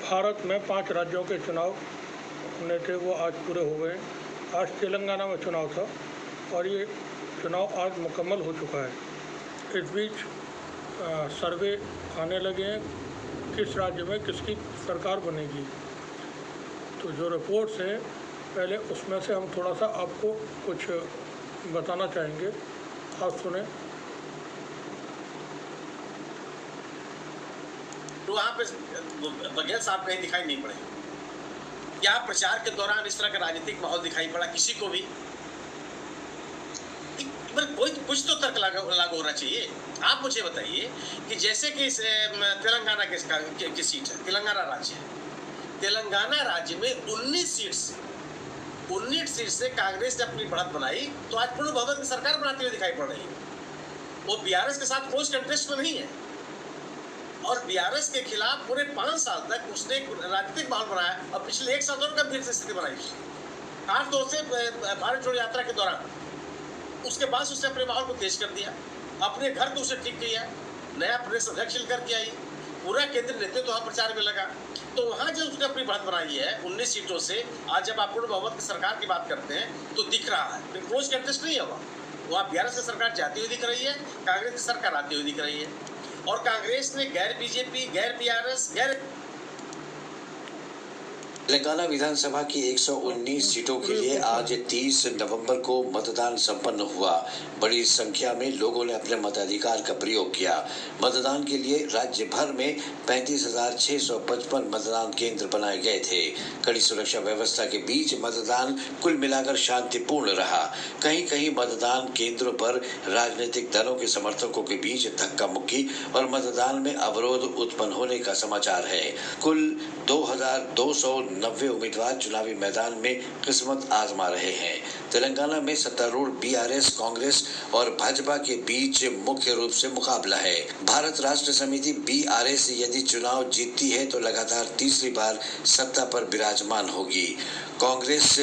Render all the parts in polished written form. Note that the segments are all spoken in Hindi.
भारत में 5 राज्यों के चुनाव होने थे, वो आज पूरे हो गए। आज तेलंगाना में चुनाव था और ये चुनाव आज मुकम्मल हो चुका है। इस बीच सर्वे आने लगे हैं किस राज्य में किसकी सरकार बनेगी। तो जो रिपोर्ट्स हैं पहले उसमें से हम थोड़ा सा आपको कुछ बताना चाहेंगे, आप सुने। तो वहाँ पे बघेल साहब कहीं दिखाई नहीं पड़े। क्या प्रचार के दौरान इस तरह का राजनीतिक माहौल दिखाई पड़ा किसी को भी? कोई कुछ तो तर्क लागू होना चाहिए। आप मुझे बताइए कि जैसे कि तेलंगाना की सीट है, तेलंगाना राज्य है। तेलंगाना राज्य में 19 सीट से कांग्रेस ने अपनी बढ़त बनाई, तो आज पूर्ण बहुमत की सरकार बनाती हुई दिखाई पड़ रही है। वो बीआरएस के साथ क्लोज कंटेस्ट में नहीं है और बीआरएस के खिलाफ पूरे 5 साल तक उसने राजनीतिक माहौल बनाया और पिछले 1 साल और गंभीर स्थिति बनाई। खासतौर से भारत जोड़ो यात्रा के दौरान उसके बाद उसने अपने माहौल को तेज कर दिया, अपने घर को उसे ठीक किया, नया प्रदेश अध्यक्ष करके आई, पूरा केंद्रीय नेतृत्व वहाँ प्रचार में लगा। तो वहाँ जो उसने अपनी बढ़त बनाई है 19 सीटों से, आज जब आप पूर्ण बहुमत की सरकार की बात करते हैं तो दिख रहा है क्लोज कंटेस्ट नहीं है। वहाँ बीआरएस की सरकार जाती हुई दिख रही है, कांग्रेस की सरकार आती हुई दिख रही है और कांग्रेस ने गैर बीजेपी, गैर बीआरएस, गैर तेलंगाना विधानसभा की 119 सीटों के लिए आज 30 नवंबर को मतदान संपन्न हुआ। बड़ी संख्या में लोगों ने अपने मताधिकार का प्रयोग किया। मतदान के लिए राज्य भर में 35,655 मतदान केंद्र बनाए गए थे। कड़ी सुरक्षा व्यवस्था के बीच मतदान कुल मिलाकर शांतिपूर्ण रहा। कहीं कहीं मतदान केंद्रों पर राजनीतिक दलों के समर्थकों के बीच धक्का मुक्की और मतदान में अवरोध उत्पन्न होने का समाचार है। कुल 2,290 उम्मीदवार चुनावी मैदान में किस्मत आजमा रहे हैं। तेलंगाना में सत्तारूढ़ बीआरएस, कांग्रेस और भाजपा के बीच मुख्य रूप से मुकाबला है। भारत राष्ट्र समिति बीआरएस यदि चुनाव जीतती है तो लगातार तीसरी बार सत्ता पर विराजमान होगी। कांग्रेस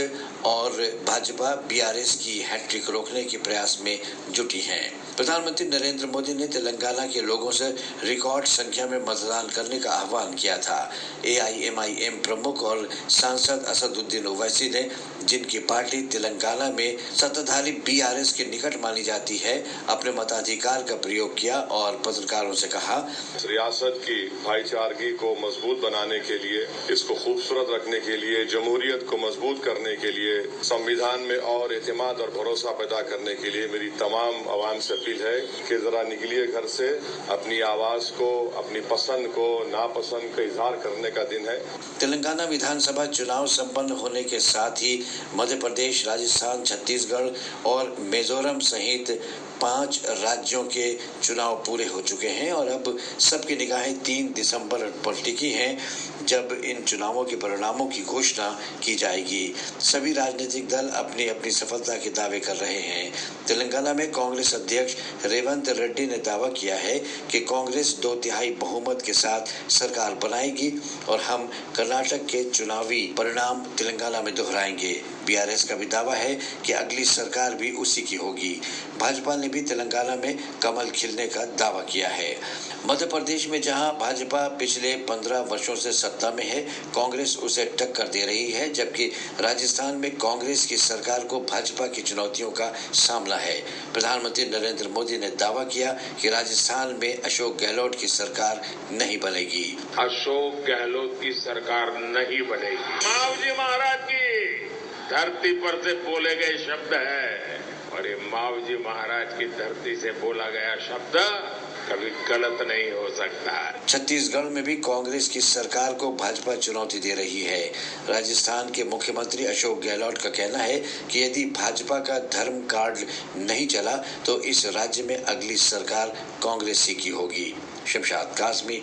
और भाजपा बीआरएस की हैट्रिक रोकने के प्रयास में जुटी हैं। प्रधानमंत्री नरेंद्र मोदी ने तेलंगाना के लोगों से रिकॉर्ड संख्या में मतदान करने का आह्वान किया था। एआईएमआईएम प्रमुख और सांसद असदुद्दीन ओवैसी ने, जिनकी पार्टी तेलंगाना में सत्ताधारी बीआरएस के निकट मानी जाती है, अपने मताधिकार का प्रयोग किया और पत्रकारों से कहा, रियासत की भाईचारगी को मजबूत बनाने के लिए, इसको खूबसूरत रखने के लिए, जमहूरियत को मजबूत करने के लिए, संविधान में और एतमाद और भरोसा पैदा करने के लिए मेरी तमाम आवाम से अपील है कि जरा निकलिए घर से, अपनी आवाज को, अपनी पसंद को, नापसंद का इजहार करने का दिन है। तेलंगाना विधानसभा चुनाव संपन्न होने के साथ ही मध्य प्रदेश, राजस्थान, छत्तीसगढ़ और मिजोरम सहित 5 राज्यों के चुनाव पूरे हो चुके हैं और अब सबकी निगाहें 3 दिसंबर पर टिकी हैं, जब इन चुनावों के परिणामों की घोषणा की जाएगी। सभी राजनीतिक दल अपनी अपनी सफलता के दावे कर रहे हैं। तेलंगाना में कांग्रेस अध्यक्ष रेवंत रेड्डी ने दावा किया है कि कांग्रेस 2/3 बहुमत के साथ सरकार बनाएगी और हम कर्नाटक के चुनावी परिणाम तेलंगाना में दोहराएंगे। बीआरएस का भी दावा है कि अगली सरकार भी उसी की होगी। भाजपा ने भी तेलंगाना में कमल खिलने का दावा किया है। मध्य प्रदेश में जहां भाजपा पिछले 15 वर्षों से सत्ता में है, कांग्रेस उसे टक्कर दे रही है, जबकि राजस्थान में कांग्रेस की सरकार को भाजपा की चुनौतियों का सामना है। प्रधानमंत्री नरेंद्र मोदी ने दावा किया कि राजस्थान में अशोक गहलोत की सरकार नहीं बनेगी। अशोक गहलोत की सरकार नहीं बनेगी। मावजी महाराज की धरती पर से बोले गए शब्द है और ये मावजी महाराज की धरती से बोला गया शब्द कभी गलत नहीं हो सकता। छत्तीसगढ़ में भी कांग्रेस की सरकार को भाजपा चुनौती दे रही है। राजस्थान के मुख्यमंत्री अशोक गहलोत का कहना है कि यदि भाजपा का धर्म कार्ड नहीं चला तो इस राज्य में अगली सरकार कांग्रेस की होगी। शमशाद कासमी।